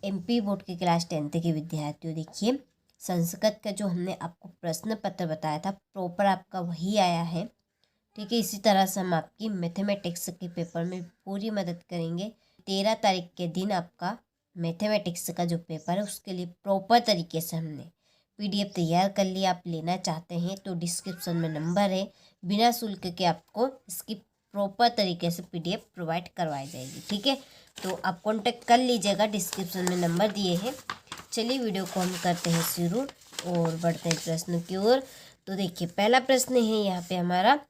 MP board के class 10th के विद्यार्थियों, देखिए संस्कृत का जो हमने आपको प्रश्न पत्र बताया था प्रॉपर आपका वही आया है। ठीक है, इसी तरह से हम आपकी मैथमेटिक्स के पेपर में पूरी मदद करेंगे। 13 तारीख के दिन आपका मैथमेटिक्स का जो पेपर है उसके लिए प्रॉपर तरीके से हमने पीडीएफ तैयार कर लिया। आप लेना चाहते हैं तो डिस्क्रिप्शन में नंबर है, बिना शुल्क के आपको इसकी प्रॉपर तरीके से पीडीएफ प्रोवाइड करवाई जाएगी। ठीक है, तो आप कांटेक्ट कर लीजिएगा, डिस्क्रिप्शन में नंबर दिए हैं। चलिए वीडियो को हम करते हैं शुरू और बढ़ते हैं प्रश्न की ओर। तो देखिए पहला प्रश्न है यहाँ पे हमारा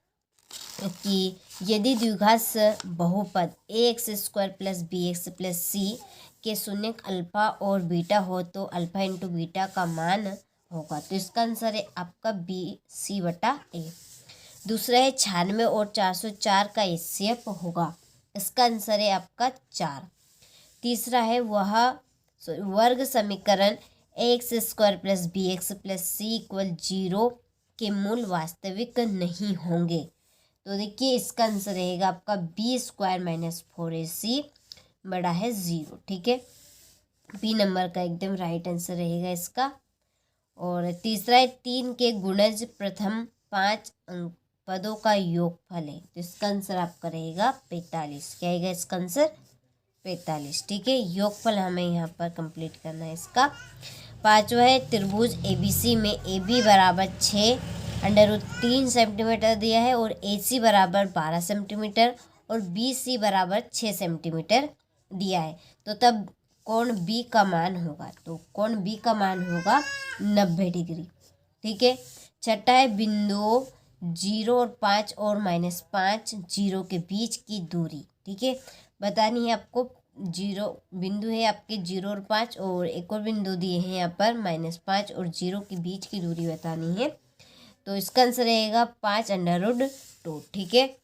कि यदि द्विघात बहुपद ax² plus bx plus c के शून्यक अल्फा और बीटा हो तो अल्फा इंटू बीटा का मान होगा। तो इसका आंसर है आपका BC/A। दूसरा है 96 और 404 का HCF होगा, इसका आंसर है आपका 4। तीसरा है वह वर्ग समीकरण ax² plus bx plus c equal 0 के मूल वास्तविक नहीं होंगे। तो देखिए इसका आंसर रहेगा आपका B² - 4AC बड़ा है 0। ठीक है, बी नंबर का एकदम राइट आंसर रहेगा इसका। और तीसरा है 3 के गुणज प्रथम 5 पदों का योगफल है, तो इसका आंसर आपका रहेगा 45। क्या आएगा इसका आंसर? 45। ठीक है, योगफल हमें यहाँ पर कंप्लीट करना है इसका। पांचवा है त्रिभुज ABC में AB बराबर 6 √3 सेंटीमीटर दिया है और AC बराबर 12 सेंटीमीटर और BC बराबर 6 सेंटीमीटर दिया है। तो तब कोण B का मान होगा, तो कोण B का मान होगा 90 डिग्री। ठीक है, छठा है बिंदु 0 और 5 और -5 0 के बीच की दूरी। ठीक है, बतानी है आपको। 0 बिंदु है आपके 0 और 5 और एक और बिंदु दिए हैं यहाँ पर -5 और 0 के बीच की दूरी बतानी है। तो इसका आंसर रहेगा 5√2। ठीक है,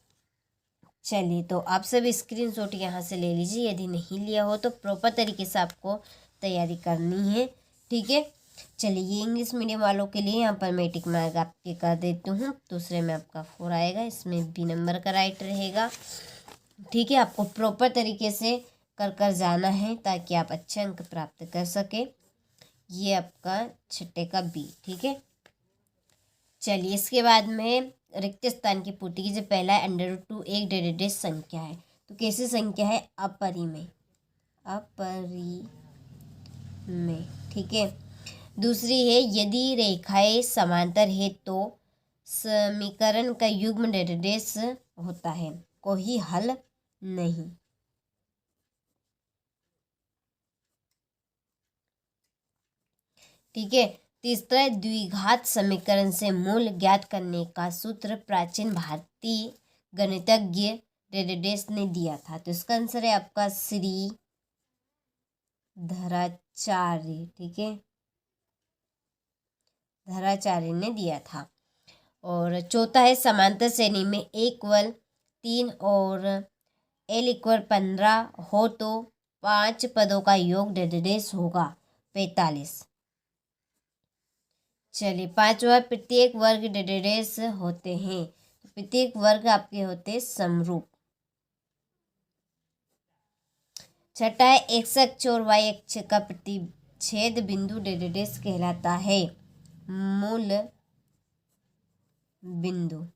चलिए तो आप सब स्क्रीनशॉट यहाँ से ले लीजिए, यदि नहीं लिया हो तो प्रॉपर तरीके से आपको तैयारी करनी है। ठीक है, चलिए ये इंग्लिश मीडियम वालों के लिए यहाँ पर मैं टिक मार्क आपके कर देती हूँ। दूसरे में आपका 4 आएगा, इसमें बी नंबर का राइट रहेगा। ठीक है, आपको प्रॉपर तरीके से कर जाना है ताकि आप अच्छे अंक प्राप्त कर सके। ये आपका छठे का बी। ठीक है, चलिए इसके बाद में रिक्त स्थान की पूर्ति कीजिए। पहला है √2 एक डेढ़ संख्या है, तो कैसी संख्या है? अपरिमेय। ठीक है, दूसरी है यदि रेखाएं समांतर है तो समीकरण का युग्म डेढ़ होता है, कोई हल नहीं। ठीक है, तीसरा द्विघात समीकरण से मूल ज्ञात करने का सूत्र प्राचीन भारतीय गणितज्ञ डेडेस ने दिया था, तो इसका आंसर है आपका श्री धराचार्य। ठीक है, धराचार्य ने दिया था। और चौथा है समांतर श्रेणी में A = 3 और L = 15 हो तो 5 पदों का योग डेडेस होगा 45। चलिए पांचवा प्रत्येक वर्ग डेडेस होते हैं, तो प्रत्येक वर्ग आपके होते हैं समरूप। छठा है x अक्ष और y अक्ष का प्रतिच्छेद बिंदु डेडेस कहलाता है, मूल बिंदु।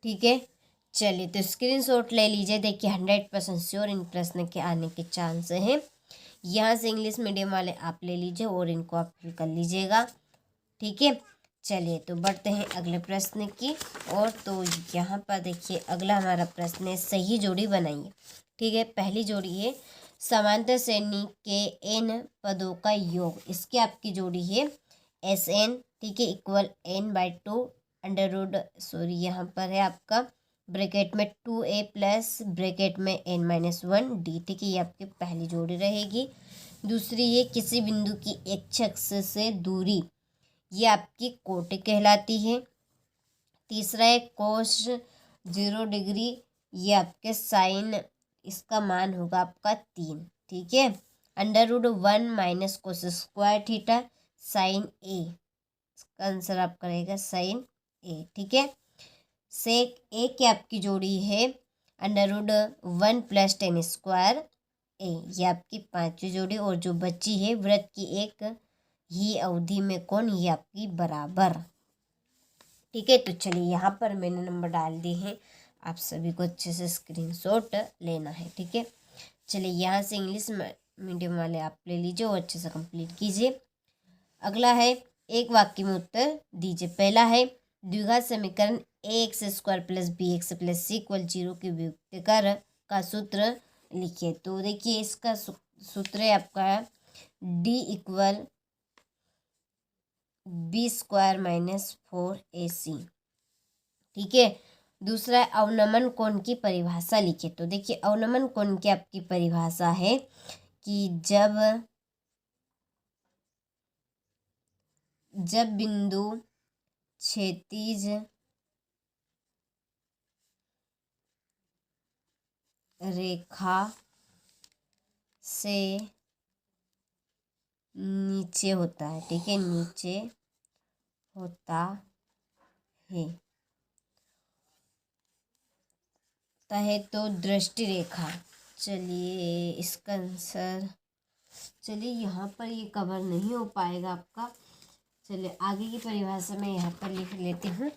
ठीक है, चलिए तो स्क्रीनशॉट ले लीजिए। देखिए 100% श्योर इन प्रश्न के आने के चांस हैं। यहाँ से इंग्लिश मीडियम वाले आप ले लीजिए और इनको आप फिल कर लीजिएगा। ठीक है, चलिए तो बढ़ते हैं अगले प्रश्न की और। तो यहाँ पर देखिए अगला हमारा प्रश्न है सही जोड़ी बनाइए। ठीक है, पहली जोड़ी है समांतर श्रेणी के n पदों का योग, इसकी आपकी जोड़ी है SN। ठीक है, इक्वल n/2 यहाँ पर है आपका ब्रैकेट में 2a प्लस ब्रैकेट में n-1d। ठीक है, ये आपकी पहली जोड़ी रहेगी। दूसरी है किसी बिंदु की x अक्ष से दूरी, ये आपकी कोटि कहलाती है। तीसरा है कोस 0 डिग्री, ये आपके साइन, इसका मान होगा आपका 3। ठीक है, √1 - cos² साइन a, इसका आंसर आपका रहेगा साइन a। ठीक है, सेक a की आपकी जोड़ी है √1 + tan²। ए। ये आपकी पांचवी जोड़ी, और जो बची है वृत्त की एक ही अवधि में कोण, ये आपकी बराबर। ठीक है, तो चलिए यहाँ पर मैंने नंबर डाल दिए हैं, आप सभी को अच्छे से स्क्रीनशॉट लेना है। ठीक है, चलिए यहाँ से इंग्लिश मीडियम वाले आप ले लीजिए और अच्छे से कंप्लीट कीजिए। अगला है, एक वाक्य में उत्तर दीजिए। पहला है, द्विघात समीकरण ax² + bx + c = 0 के व्युत्क्रम का सूत्र लिखिए। तो देखिए, इसका सूत्र है आपका d = b² - 4ac। ठीक है, दूसरा है, अवनमन कोण की परिभाषा लिखिए। तो देखिए, अवनमन कोण की आपकी परिभाषा है कि जब बिंदु क्षैतिज रेखा से नीचे होता है। ठीक है, नीचे होता है तो दृष्टि रेखा। चलिए इसका आंसर, चलिए यहाँ पर ये कवर नहीं हो पाएगा आपका। चलिए आगे की परिभाषा में यहाँ पर लिख लेती हूँ।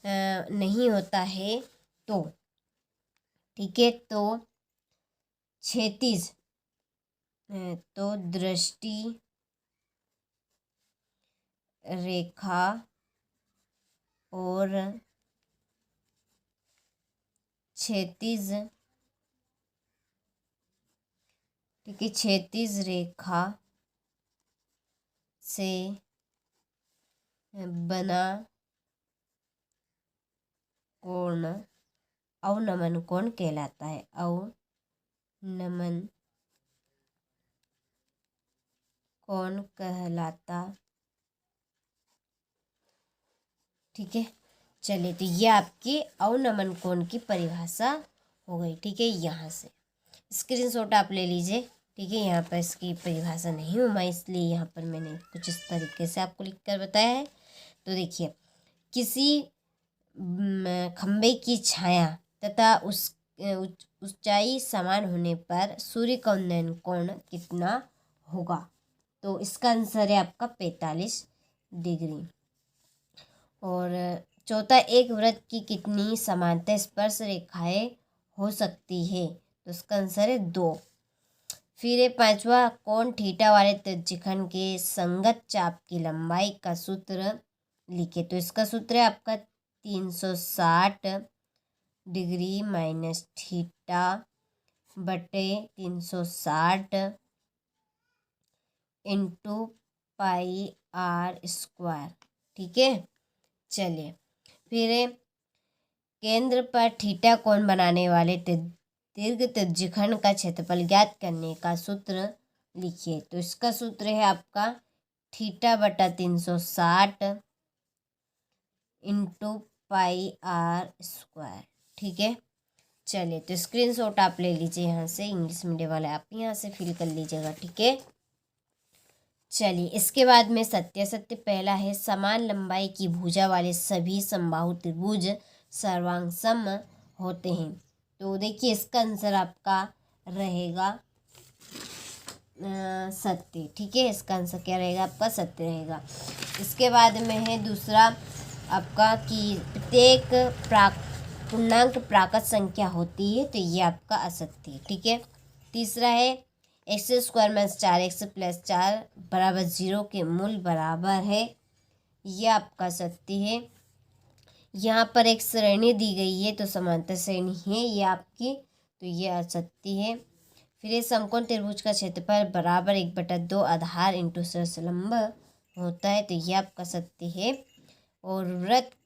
नहीं होता है तो, ठीक है, तो क्षैतिज, तो दृष्टि रेखा और क्षैतिज, ठीक है, क्षैतिज रेखा से बना कोण अवनमन कोण कहलाता है। अवनमन कोण कहलाता। ठीक है, चलिए, तो ये आपकी अवनमन कोण की परिभाषा हो गई। ठीक है, यहाँ से स्क्रीनशॉट आप ले लीजिए। ठीक है, यहाँ पर इसकी परिभाषा नहीं हूँ मैं, इसलिए यहाँ पर मैंने कुछ इस तरीके से आपको लिख कर बताया है। तो देखिए, किसी खंबे की छाया तथा उस ऊंचाई समान होने पर सूर्य का उन्नयन कोण कितना होगा? तो इसका आंसर है आपका 45 डिग्री। और चौथा, एक वृत्त की कितनी समांतर स्पर्श रेखाएं हो सकती है? तो इसका आंसर है 2। फिर है पांचवा, कोण थीटा वाले त्रिज्यखंड के संगत चाप की लंबाई का सूत्र लिखे। तो इसका सूत्र है आपका 360 डिग्री माइनस थीटा बटे 360 इंटू पाई आर स्क्वायर। ठीक है, चलिए, फिर केंद्र पर थीटा कोण बनाने वाले दीर्घ त्रिज्यखंड का क्षेत्रफल ज्ञात करने का सूत्र लिखिए। तो इसका सूत्र है आपका थीटा बटा 360 इंटू पाई आर स्क्वायर। ठीक है, चलिए, तो स्क्रीनशॉट आप ले लीजिए यहाँ से, इंग्लिश मीडियम वाले आप यहाँ से फिल कर लीजिएगा। ठीक है, चलिए, इसके बाद में सत्य पहला है, समान लंबाई की भुजा वाले सभी समबाहु त्रिभुज सर्वांग सम होते हैं। तो देखिए, इसका आंसर आपका रहेगा सत्य। ठीक है, इसका आंसर क्या रहेगा आपका? सत्य रहेगा। इसके बाद में है दूसरा आपका कि प्रत्येक पूर्णांक प्राकृत संख्या होती है, तो ये आपका असत्य। ठीक है, तीसरा है x² - 4x + 4 = 0 के मूल बराबर है, ये आपका सत्य है। यहाँ पर एक श्रेणी दी गई है, तो समांतर श्रेणी है ये आपकी, तो ये असत्य है। फिर ये समकोण त्रिभुज का क्षेत्रफल बराबर 1/2 आधार इंटू शीर्षलंब होता है, तो ये आपका सत्य है। और वृत्त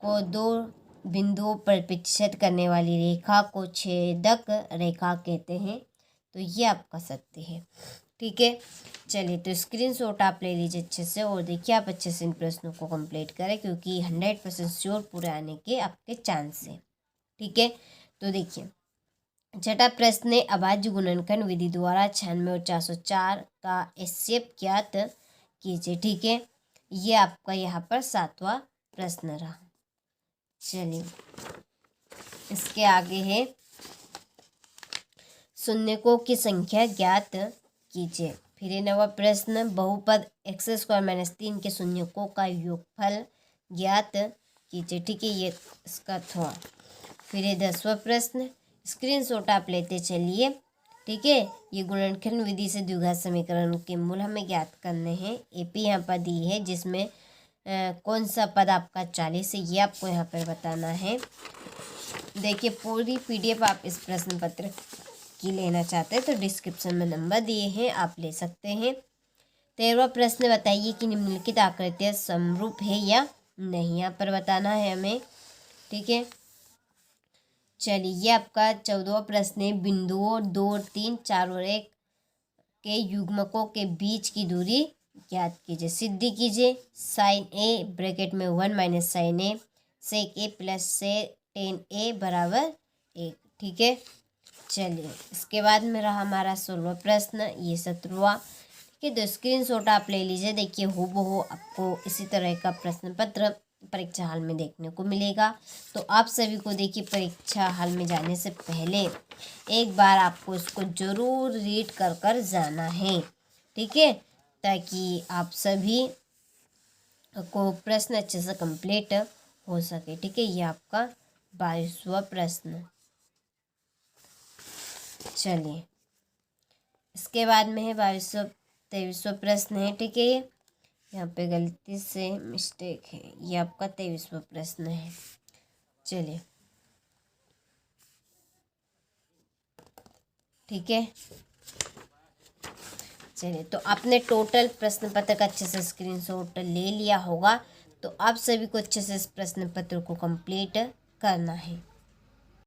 को 2 बिंदुओं पर प्रतिच्छेद करने वाली रेखा को छेदक रेखा कहते हैं, तो ये आपका सत्य है। ठीक है, चलिए, तो स्क्रीनशॉट आप ले लीजिए अच्छे से और देखिए आप अच्छे से इन प्रश्नों को कंप्लीट करें, क्योंकि 100% श्योर पूरे आने के आपके चांस हैं। ठीक है, तो देखिए, छठा प्रश्न है, अभाज्य गुणनखंड विधि द्वारा 96 और 404 का एचसीएफ ज्ञात कीजिए। ठीक है, ये आपका यहाँ पर 7वां प्रश्न रहा। चलिए, इसके आगे है शून्यकों की संख्या ज्ञात कीजिए। फिर 9वां प्रश्न, बहुपद x² - 3 के शून्यकों का योगफल ज्ञात कीजिए। ठीक है, ये इसका था। फिर 10वां प्रश्न, स्क्रीनशॉट आप लेते चलिए। ठीक है, ये गुणनखंड विधि से द्विघात समीकरण के मूल हमें ज्ञात करने हैं। एपी यहाँ पर दी है, जिसमें कौन सा पद आपका 40 है, ये आपको यहाँ पर बताना है। देखिए, पूरी पीडीएफ आप इस प्रश्न पत्र की लेना चाहते हैं तो डिस्क्रिप्शन में नंबर दिए हैं, आप ले सकते हैं। 13वां प्रश्न, बताइए कि निम्नलिखित आकृतियाँ समरूप है या नहीं, यहाँ पर बताना है हमें। ठीक है, चलिए, ये आपका 14वां प्रश्न है। बिंदुओं 2 और 3, 4 और 1 के युग्मकों के बीच की दूरी ज्ञात कीजिए। सिद्धि कीजिए। साइन ए ब्रैकेट में 1 - साइन ए सेक ए प्लस से टेन ए बराबर 1। ठीक है, चलिए, इसके बाद में रहा हमारा 16वां प्रश्न, ये 17वां। ठीक है, तो स्क्रीनशॉट आप ले लीजिए। देखिए, हूबहू आपको इसी तरह का प्रश्न पत्र परीक्षा हाल में देखने को मिलेगा। तो आप सभी को देखिए, परीक्षा हाल में जाने से पहले एक बार आपको इसको ज़रूर रीड कर जाना है। ठीक है, ताकि आप सभी को प्रश्न अच्छे से कंप्लीट हो सके। ठीक है, ये आपका 22वां प्रश्न। चलिए, इसके बाद में है 23वां प्रश्न है। ठीक है, यहाँ पे गलती से मिस्टेक है, ये आपका 23वां प्रश्न है। चलिए, ठीक है, चलिए, तो आपने टोटल प्रश्न पत्र का अच्छे से स्क्रीनशॉट ले लिया होगा। तो आप सभी को अच्छे से इस प्रश्न पत्र को कंप्लीट करना है।